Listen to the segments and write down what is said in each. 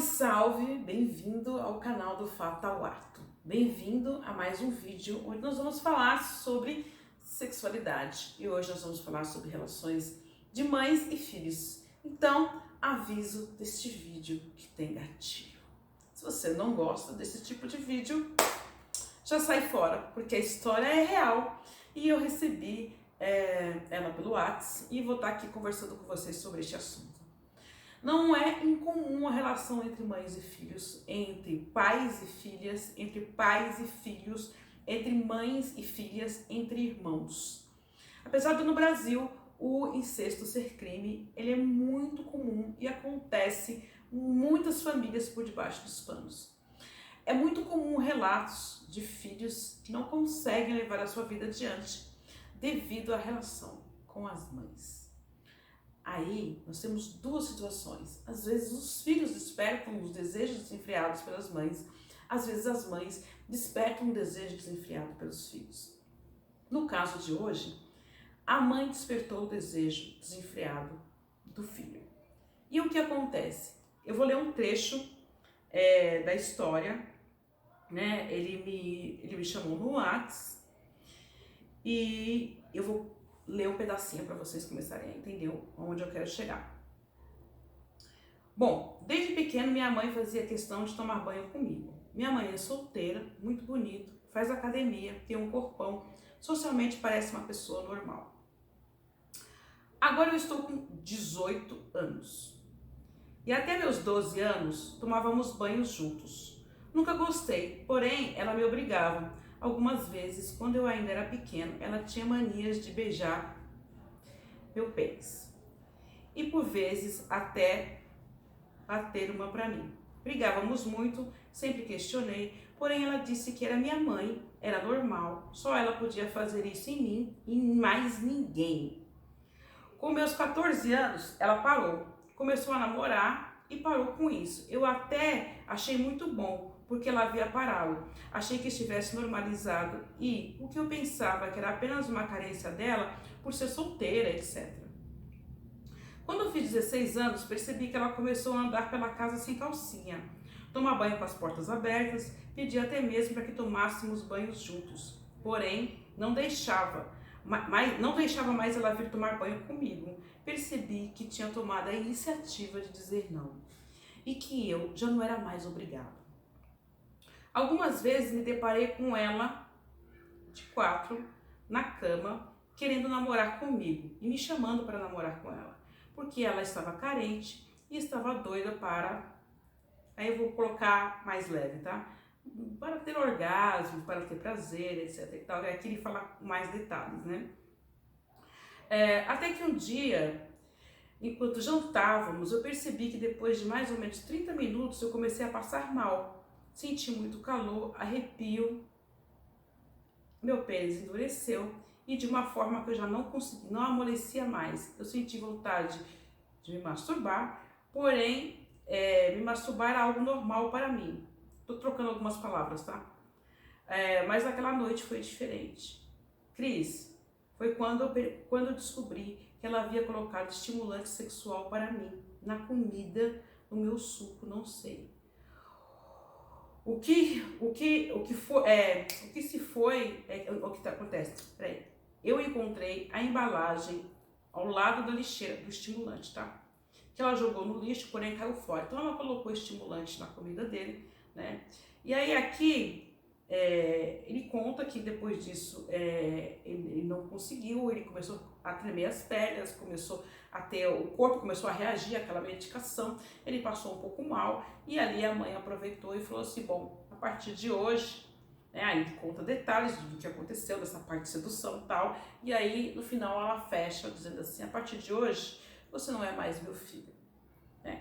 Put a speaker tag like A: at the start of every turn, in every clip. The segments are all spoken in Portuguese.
A: Salve! Bem-vindo ao canal do Fato ao Ato. Bem-vindo a mais um vídeo onde nós vamos falar sobre sexualidade. E hoje nós vamos falar sobre relações de mães e filhos. Então, aviso deste vídeo que tem gatilho. Se você não gosta desse tipo de vídeo, já sai fora, porque a história é real. E eu recebi ela pelo WhatsApp e vou estar aqui conversando com vocês sobre este assunto. Não é incomum a relação entre mães e filhos, entre pais e filhas, entre pais e filhos, entre mães e filhas, entre irmãos. Apesar de no Brasil o incesto ser crime, ele é muito comum e acontece em muitas famílias por debaixo dos panos. É muito comum relatos de filhos que não conseguem levar a sua vida adiante devido à relação com as mães. Aí nós temos duas situações. Às vezes os filhos despertam os desejos desenfreados pelas mães, às vezes as mães despertam um desejo desenfreado pelos filhos. No caso de hoje, a mãe despertou o desejo desenfreado do filho. E o que acontece? Eu vou ler um trecho da história, né? Ele me chamou no WhatsApp e eu vou ler um pedacinho para vocês começarem a entender onde eu quero chegar. Bom, desde pequeno minha mãe fazia questão de tomar banho comigo. Minha mãe é solteira, muito bonita, faz academia, tem um corpão, socialmente parece uma pessoa normal. Agora eu estou com 18 anos. E até meus 12 anos tomávamos banhos juntos. Nunca gostei, porém ela me obrigava. Algumas vezes, quando eu ainda era pequeno, ela tinha manias de beijar meu pênis. E por vezes até bater uma pra mim. Brigávamos muito, sempre questionei, porém ela disse que era minha mãe, era normal, só ela podia fazer isso em mim e em mais ninguém. Com meus 14 anos, ela parou, começou a namorar e parou com isso. Eu até achei muito bom, porque ela havia parado. Achei que estivesse normalizado e o que eu pensava que era apenas uma carência dela por ser solteira, etc. Quando eu fiz 16 anos, percebi que ela começou a andar pela casa sem calcinha, tomar banho com as portas abertas, pedi até mesmo para que tomássemos banhos juntos. Porém, não deixava mais ela vir tomar banho comigo. Percebi que tinha tomado a iniciativa de dizer não e que eu já não era mais obrigada. Algumas vezes me deparei com ela, de 4, na cama, querendo namorar comigo e me chamando para namorar com ela, porque ela estava carente e estava doida para, aí eu vou colocar mais leve, tá? Para ter orgasmo, para ter prazer, etc. E tal. Aqui ele fala mais detalhes, né? Até que um dia, enquanto jantávamos, eu percebi que depois de mais ou menos 30 minutos eu comecei a passar mal. Senti muito calor, arrepio, meu pênis endureceu e de uma forma que eu já não consegui, não amolecia mais. Eu senti vontade de me masturbar, porém, me masturbar era algo normal para mim. Tô trocando algumas palavras, tá? Mas aquela noite foi diferente. Cris, foi quando eu descobri que ela havia colocado estimulante sexual para mim, na comida, no meu suco, não sei. O que acontece? Peraí. Eu encontrei a embalagem ao lado da lixeira do estimulante, tá? Que ela jogou no lixo, porém caiu fora. Então ela colocou estimulante na comida dele, né? E aí aqui ele conta que depois disso ele não conseguiu, ele começou a tremer as pernas, o corpo começou a reagir àquela medicação, ele passou um pouco mal e ali a mãe aproveitou e falou assim, bom, a partir de hoje, né, aí conta detalhes do que aconteceu, dessa parte de sedução e tal, e aí no final ela fecha dizendo assim, a partir de hoje você não é mais meu filho.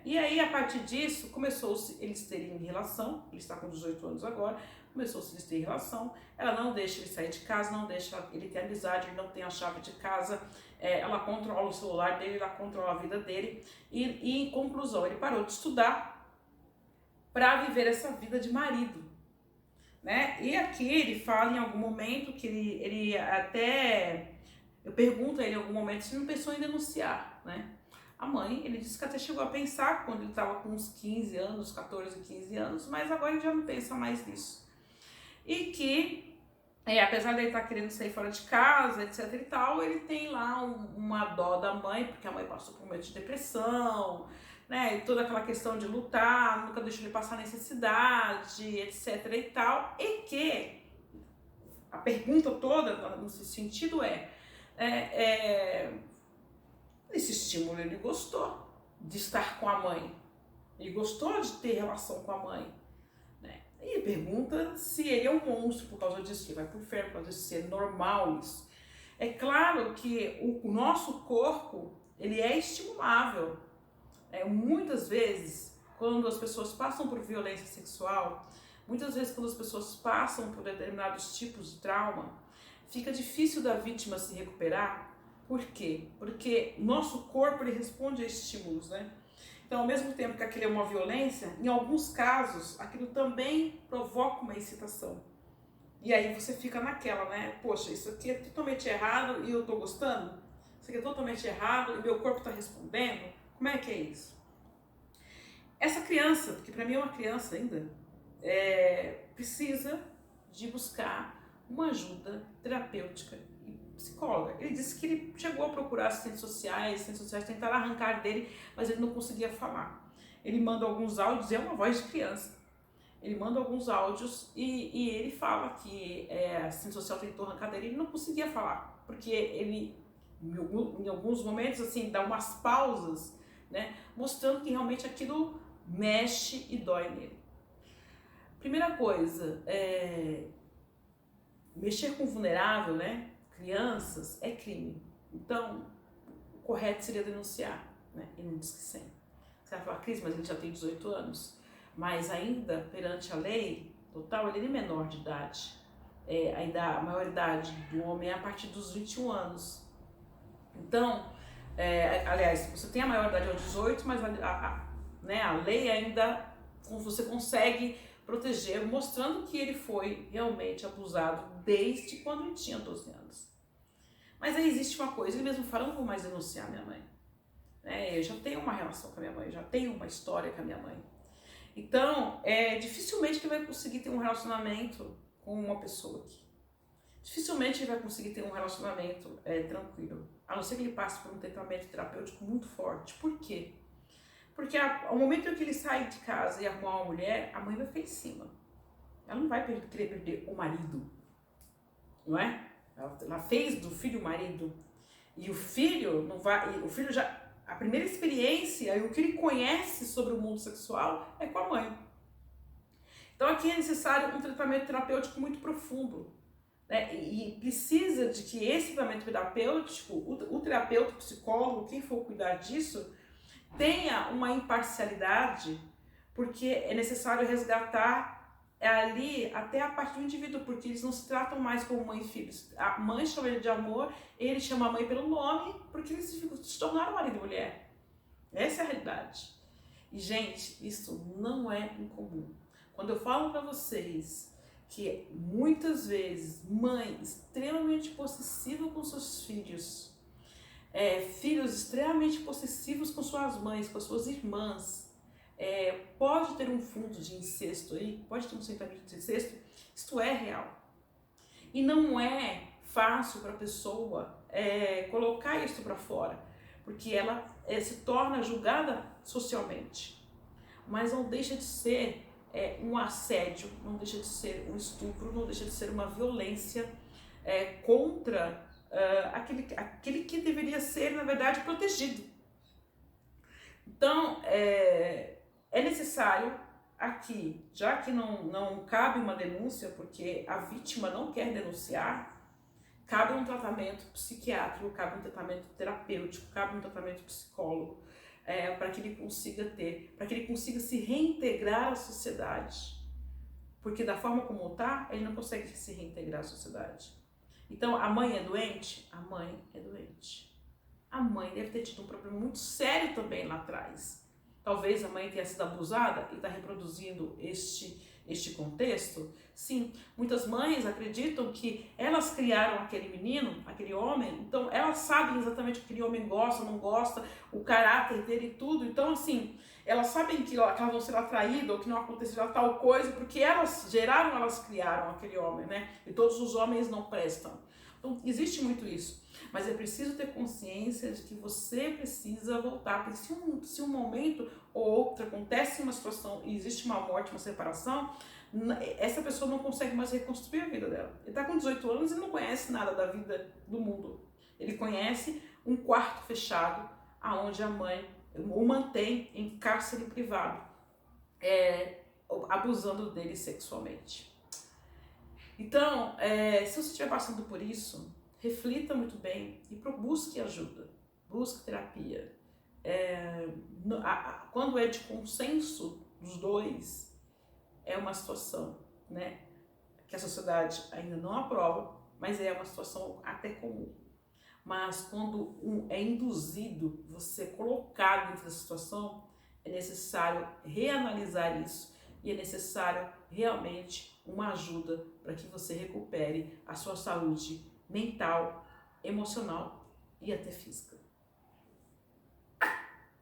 A: E aí a partir disso começou-se eles terem relação, ele está com 18 anos agora, começou-se eles terem relação, ela não deixa ele sair de casa, não deixa ele ter amizade, ele não tem a chave de casa, ela controla o celular dele, ela controla a vida dele e em conclusão ele parou de estudar para viver essa vida de marido, né? E aqui ele fala em algum momento que ele até, eu pergunto a ele em algum momento se não pensou em denunciar, né? A mãe, ele disse que até chegou a pensar quando ele estava com uns 15 anos, 14, 15 anos, mas agora ele já não pensa mais nisso. E que, apesar de ele estar querendo sair fora de casa, etc e tal, ele tem lá uma dó da mãe, porque a mãe passou por um momento de depressão, né, e toda aquela questão de lutar, nunca deixou ele passar necessidade, etc e tal, e que a pergunta toda nesse sentido esse estímulo ele gostou de estar com a mãe, ele gostou de ter relação com a mãe, né? E ele pergunta se ele é um monstro por causa disso, que vai pro inferno por causa disso, se é normal isso. É claro que o nosso corpo, ele é estimulável. Muitas vezes, quando as pessoas passam por violência sexual, muitas vezes quando as pessoas passam por determinados tipos de trauma, fica difícil da vítima se recuperar. Por quê? Porque nosso corpo ele responde a estímulos, né? Então, ao mesmo tempo que aquilo é uma violência, em alguns casos, aquilo também provoca uma excitação. E aí você fica naquela, né? Poxa, isso aqui é totalmente errado e eu tô gostando? Isso aqui é totalmente errado e meu corpo tá respondendo? Como é que é isso? Essa criança, porque para mim é uma criança ainda, precisa de buscar uma ajuda terapêutica e psicóloga. Ele disse que ele chegou a procurar assistentes sociais tentaram arrancar dele, mas ele não conseguia falar. Ele manda alguns áudios, é uma voz de criança. Ele manda alguns áudios e ele fala que a assistente social tentou arrancar dele e ele não conseguia falar, porque ele, em alguns momentos, assim, dá umas pausas, né, mostrando que realmente aquilo mexe e dói nele. Primeira coisa, mexer com vulnerável, né, crianças, é crime. Então, o correto seria denunciar, né, e não diz que sim. Você vai falar, Cris, mas ele já tem 18 anos. Mas ainda, perante a lei total, ele é menor de idade. A maioridade do homem é a partir dos 21 anos. Então, aliás, você tem a maioridade aos 18, mas a lei ainda você consegue proteger, mostrando que ele foi realmente abusado desde quando ele tinha 12 anos. Mas aí existe uma coisa, ele mesmo fala, eu não vou mais denunciar minha mãe. Eu já tenho uma relação com a minha mãe, já tenho uma história com a minha mãe. Então, dificilmente ele vai conseguir ter um relacionamento com uma pessoa aqui. Dificilmente ele vai conseguir ter um relacionamento tranquilo, a não ser que ele passe por um tratamento terapêutico muito forte. Por quê? Porque ao momento em que ele sai de casa e arrumar uma mulher, a mãe vai ficar em cima. Ela não vai querer perder o marido, não é? Ela fez do filho o marido. E o filho não vai. O filho já. A primeira experiência e o que ele conhece sobre o mundo sexual é com a mãe. Então aqui é necessário um tratamento terapêutico muito profundo, né? E precisa de que esse tratamento terapêutico, o terapeuta, o psicólogo, quem for cuidar disso, tenha uma imparcialidade, porque é necessário resgatar ali até a parte do indivíduo, porque eles não se tratam mais como mãe e filhos. A mãe chama ele de amor, ele chama a mãe pelo nome, porque eles se tornaram marido e mulher. Essa é a realidade. E, gente, isso não é incomum. Quando eu falo para vocês que muitas vezes mãe extremamente possessiva com seus filhos, filhos extremamente possessivos com suas mães, com suas irmãs, pode ter um fundo de incesto aí, pode ter um sentimento de incesto, isto é real. E não é fácil para a pessoa colocar isso para fora, porque ela se torna julgada socialmente. Mas não deixa de ser um assédio, não deixa de ser um estupro, não deixa de ser uma violência contra aquele que deveria ser, na verdade, protegido. Então, é necessário aqui, já que não cabe uma denúncia, porque a vítima não quer denunciar, cabe um tratamento psiquiátrico, cabe um tratamento terapêutico, cabe um tratamento psicólogo, para que ele consiga se reintegrar à sociedade. Porque da forma como está, ele não consegue se reintegrar à sociedade. Então, a mãe é doente? A mãe é doente. A mãe deve ter tido um problema muito sério também lá atrás. Talvez a mãe tenha sido abusada e está reproduzindo este este contexto? Sim, muitas mães acreditam que elas criaram aquele menino, aquele homem, então elas sabem exatamente o que aquele homem gosta, não gosta, o caráter dele e tudo. Então, assim, elas sabem que elas vão ser atraídas ou que não acontecerá tal coisa, porque elas geraram, elas criaram aquele homem, né? E todos os homens não prestam. Então, existe muito isso. Mas é preciso ter consciência de que você precisa voltar. Porque se um momento ou outro acontece uma situação e existe uma morte, uma separação, essa pessoa não consegue mais reconstruir a vida dela. Ele está com 18 anos e não conhece nada da vida do mundo. Ele conhece um quarto fechado, aonde a mãe o mantém em cárcere privado, abusando dele sexualmente. Então, se você estiver passando por isso, reflita muito bem e busque ajuda, busque terapia. Quando é de consenso dos dois, é uma situação, né, que a sociedade ainda não aprova, mas é uma situação até comum. Mas quando é induzido, você é colocado dentro da situação, é necessário reanalisar isso e é necessário realmente uma ajuda para que você recupere a sua saúde mental, emocional e até física.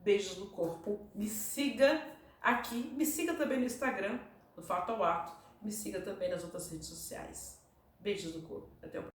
A: Beijos no corpo. Me siga aqui, me siga também no Instagram, no Fato ao Ato, me siga também nas outras redes sociais. Beijos no corpo. Até o próximo.